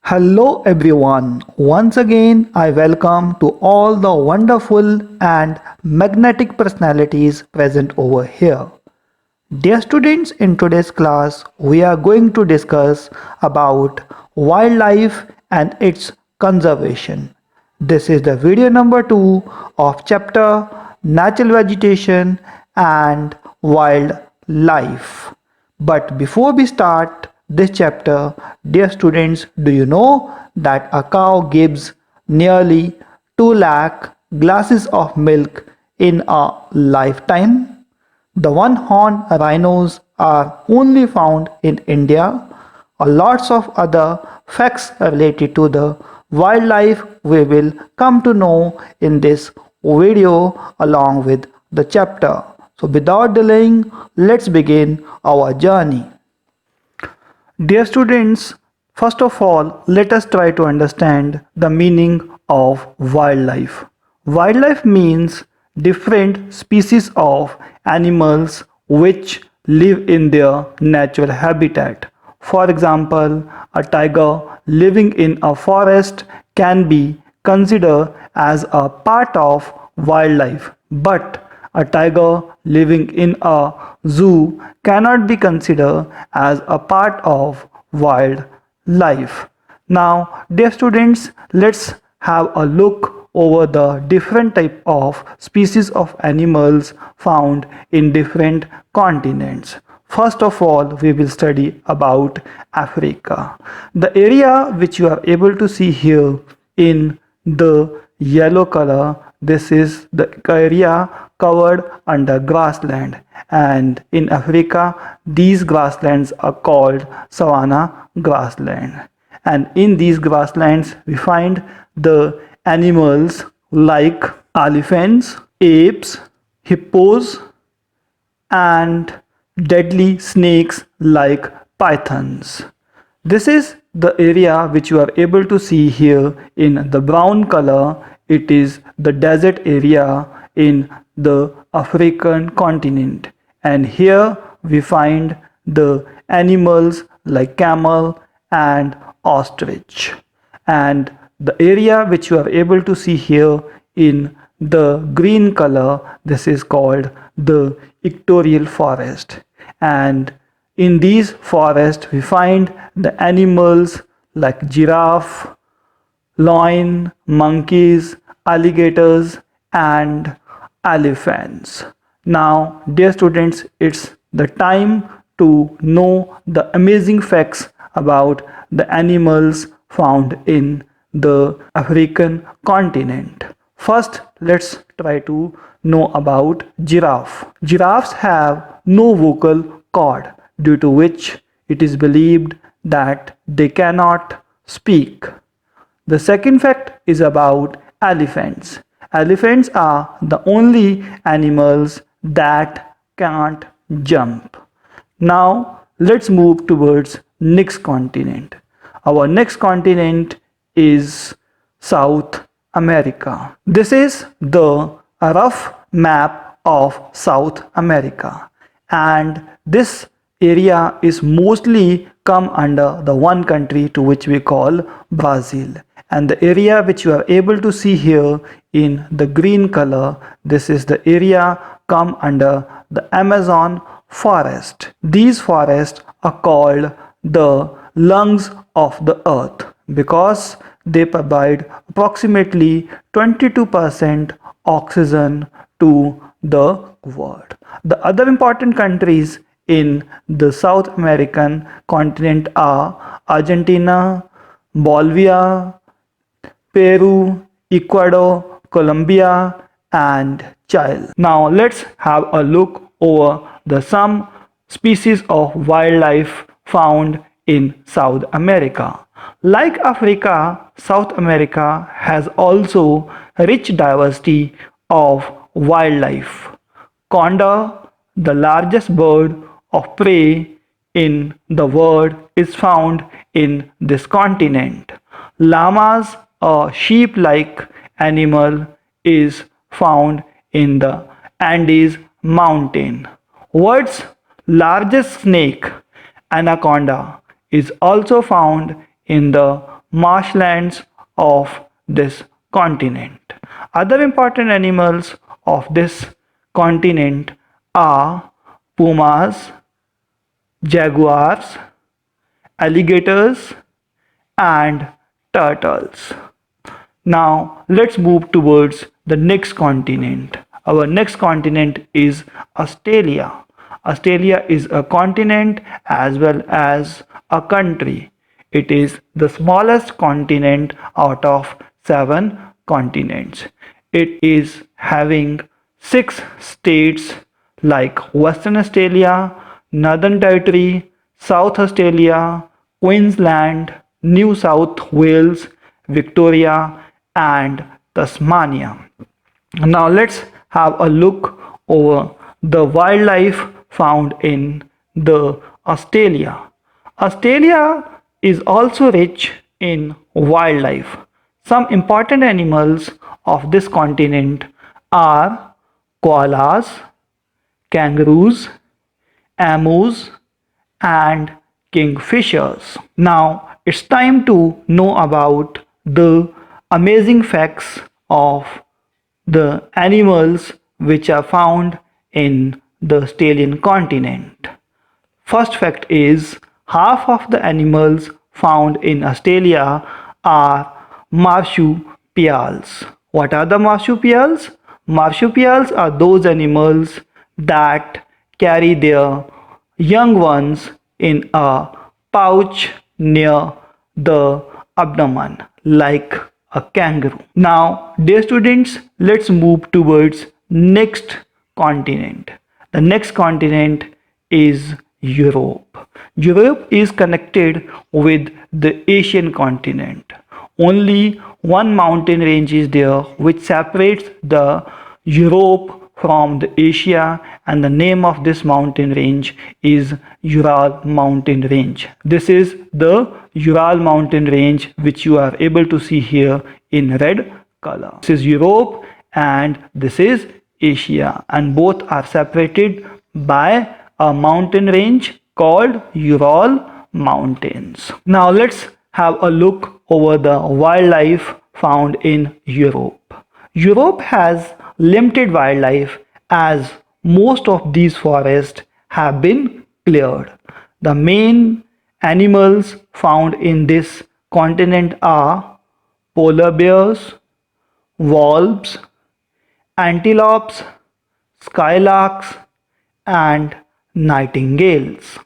Hello everyone. Once again, I welcome to all the wonderful and magnetic personalities present over here. Dear students, in today's class, we are going to discuss about wildlife and its conservation. This is the video number 2 of chapter Natural Vegetation and Wildlife. But before we start this chapter, dear students, do you know that a cow gives nearly 2 lakh glasses of milk in a lifetime? The one-horned rhinos are only found in India. Lots of other facts related to the wildlife we will come to know in this video along with the chapter. So without delaying, let's begin our journey. Dear students, first of all, let us try to understand the meaning of wildlife. Wildlife means different species of animals which live in their natural habitat. For example, a tiger living in a forest can be considered as a part of wildlife, but a tiger living in a zoo cannot be considered as a part of wildlife. Now, dear students, let's have a look over the different type of species of animals found in different continents. First of all, we will study about Africa. The area which you are able to see here in the yellow color, this is the area covered under grassland, and in Africa these grasslands are called savanna grassland, and in these grasslands we find the animals like elephants, apes, hippos, and deadly snakes like pythons. This is the area which you are able to see here in the brown color. It is the desert area in the African continent, and here we find the animals like camel and ostrich. And the area which you are able to see here in the green color, this is called the equatorial forest, and in these forests we find the animals like giraffe, lion, monkeys, alligators, and elephants. Now, dear students, it's the time to know the amazing facts about the animals found in the African continent. First, let's try to know about giraffe. Giraffes have no vocal cord, due to which it is believed that they cannot speak. The second fact is about elephants. Elephants are the only animals that can't jump. Now let's move towards next continent. Our next continent is South America. This is the rough map of South America, and this area is mostly come under the one country to which we call Brazil, and the area which you are able to see here in the green color, this is the area come under the Amazon forest. These forests are called the lungs of the earth because they provide approximately 22% oxygen to the world. The other important countries in the South American continent are Argentina, Bolivia, Peru, Ecuador, Colombia, and Chile. Now let's have a look over the some species of wildlife found in South America. Like Africa, South America has also rich diversity of wildlife. Condor, the largest bird of prey in the world, is found in this continent. Llamas, a sheep-like animal, is found in the Andes mountain. World's largest snake, anaconda, is also found in the marshlands of this continent. Other important animals of this continent are pumas, jaguars, alligators, and turtles. Now let's move towards the next continent. Our next continent is Australia. Australia is a continent as well as a country. It is the smallest continent out of 7 continents. It is having 6 states like Western Australia, Northern Territory, South Australia, Queensland, New South Wales, Victoria, and Tasmania. Now let's have a look over the wildlife found in the Australia. Australia is also rich in wildlife. Some important animals of this continent are koalas, kangaroos, emus, and kingfishers. Now it's time to know about the amazing facts of the animals which are found in the Australian continent. First fact is half of the animals found in Australia are marsupials. What are the marsupials? Marsupials are those animals that carry their young ones in a pouch near the abdomen like a kangaroo. Now, dear students, let's move towards next continent. The next continent is Europe. Europe is connected with the Asian continent. Only one mountain range is there which separates the Europe from the Asia, and the name of this mountain range is Ural mountain range. This is the Ural mountain range which you are able to see here in red color. This is Europe and this is Asia, and both are separated by a mountain range called Ural Mountains. Now let's have a look over the wildlife found in Europe. Europe has limited wildlife as most of these forests have been cleared. The main animals found in this continent are polar bears, wolves, antelopes, skylarks, and nightingales.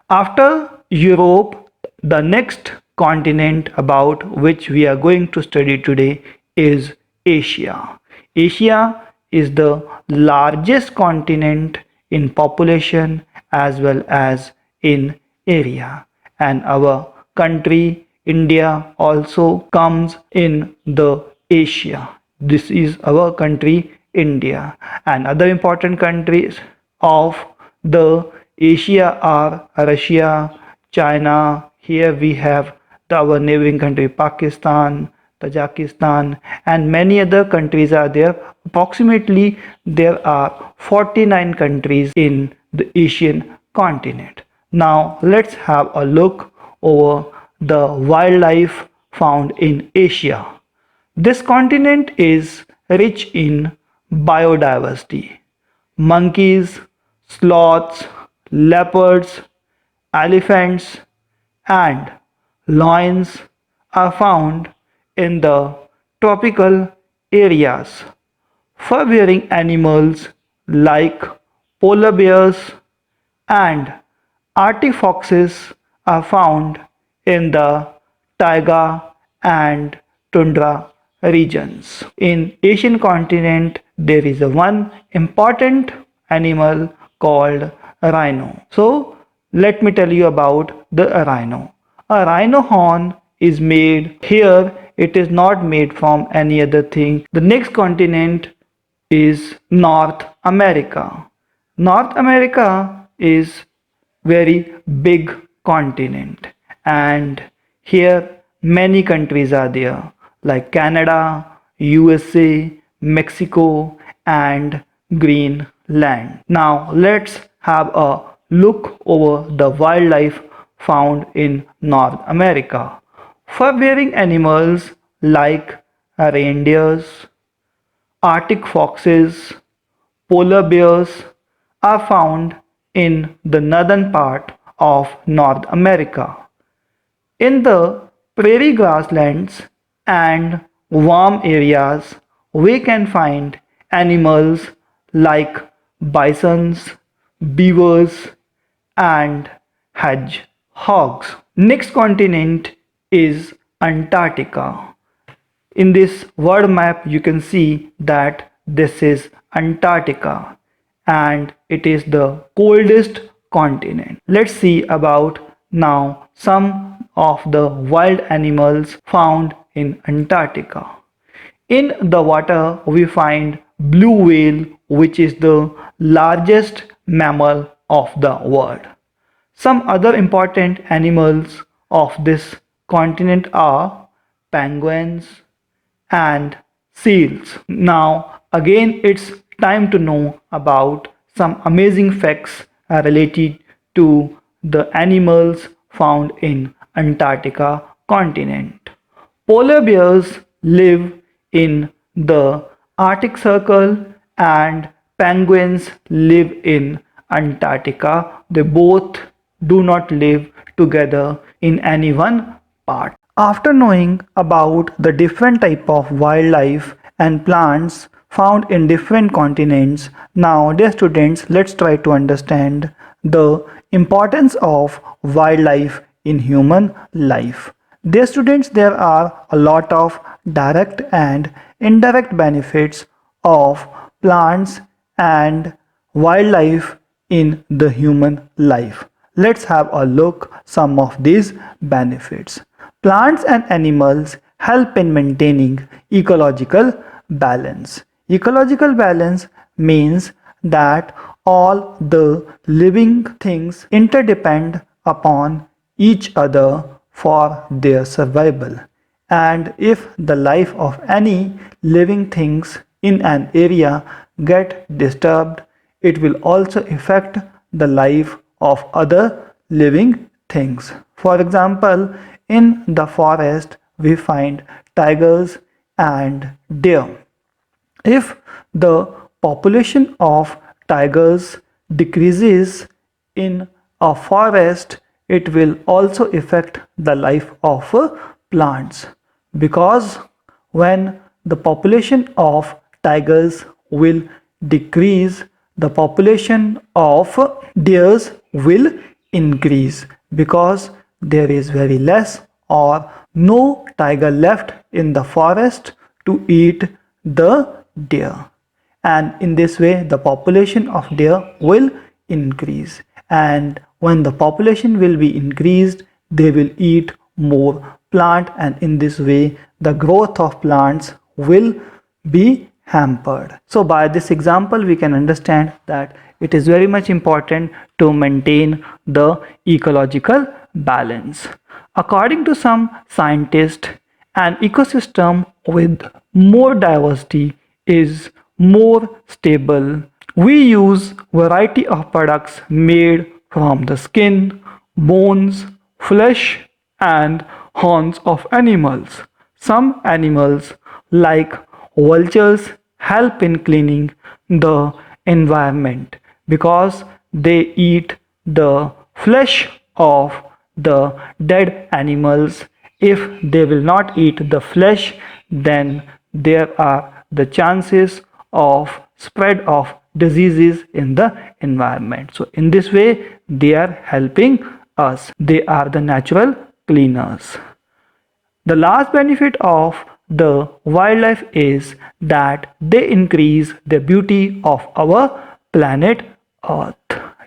After Europe, the next continent about which we are going to study today is Asia. Asia is the largest continent in population as well as in area, and our country India also comes in the Asia. This is our country India, and other important countries of the Asia are Russia, China. Here we have our neighboring country Pakistan, Tajikistan, and many other countries are there. Approximately there are 49 countries in the Asian continent. Now let's have a look over the wildlife found in Asia. This continent is rich in biodiversity. Monkeys, sloths, leopards, elephants, and lions are found in the tropical areas. Fur-bearing animals like polar bears and Arctic foxes are found in the taiga and tundra regions. In Asian continent, there is one important animal called rhino. So let me tell you about the rhino. A rhino horn is made here. It is not made from any other thing. The next continent is North America. North America is very big continent, and here many countries are there like Canada, USA, Mexico, and Greenland. Now let's have a look over the wildlife found in North America. Fur-bearing animals like reindeers, Arctic foxes, polar bears are found in the northern part of North America. In the prairie grasslands and warm areas, we can find animals like bisons, beavers, and hedgehogs. Next continent is Antarctica. In this world map, you can see that this is Antarctica and it is the coldest continent. Let's see about now some of the wild animals found in Antarctica. In the water, we find blue whale, which is the largest mammal of the world. Some other important animals of this continent are penguins and seals. Now, again, it's time to know about some amazing facts related to the animals found in Antarctica continent. Polar bears live in the Arctic Circle and penguins live in Antarctica. They both do not live together in any one part. After knowing about the different type of wildlife and plants found in different continents, now dear students, let's try to understand the importance of wildlife in human life. Dear students, there are a lot of direct and indirect benefits of plants and wildlife in the human life. Let's have a look some of these benefits. Plants and animals help in maintaining ecological balance. Ecological balance means that all the living things interdepend upon each other for their survival. And if the life of any living things in an area get disturbed, it will also affect the life of other living things. For example, in the forest we find tigers and deer. If the population of tigers decreases in a forest, it will also affect the life of plants, because when the population of tigers will decrease, the population of deers will increase, because there is very less or no tiger left in the forest to eat the deer, and in this way the population of deer will increase, and when the population will be increased, they will eat more plant, and in this way the growth of plants will be hampered. So by this example we can understand that it is very much important to maintain the ecological balance. According to some scientists, an ecosystem with more diversity is more stable. We use variety of products made from the skin, bones, flesh and horns of animals. Some animals like vultures help in cleaning the environment because they eat the flesh of the dead animals. If they will not eat the flesh, then there are the chances of spread of diseases in the environment. So in this way they are helping us. They are the natural cleaners. The last benefit of the wildlife is that they increase the beauty of our planet Earth.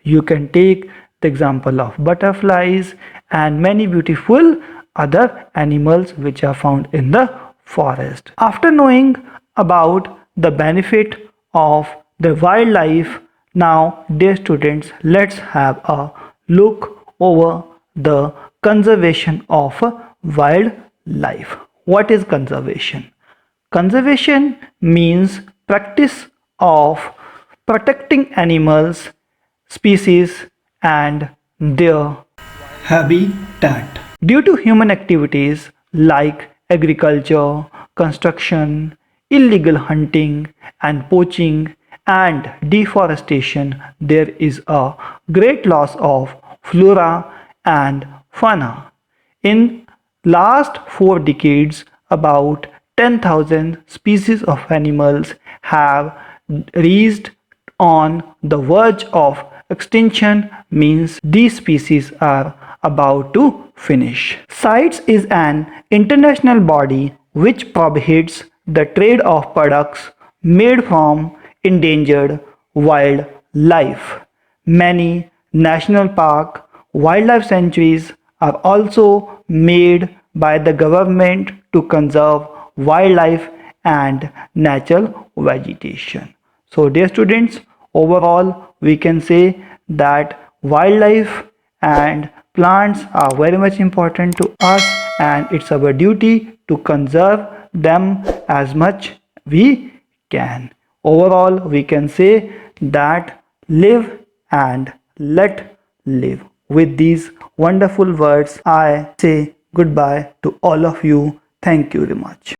You can take the example of butterflies and many beautiful other animals which are found in the forest. After knowing about the benefit of the wildlife, now dear students, let's have a look over the conservation of wildlife. What is conservation? Conservation means practice of protecting animals, species and their habitat. Due to human activities like agriculture, construction, illegal hunting and poaching and deforestation, there is a great loss of flora and fauna. In last 4 decades, about 10,000 species of animals have reached on the verge of extinction, means these species are about to finish. CITES is an international body which prohibits the trade of products made from endangered wildlife. Many national park wildlife sanctuaries are also made by the government to conserve wildlife and natural vegetation. So dear students, overall we can say that wildlife and plants are very much important to us, and it's our duty to conserve them as much we can. Overall we can say that live and let live. With these wonderful words, I say goodbye to all of you. Thank you very much.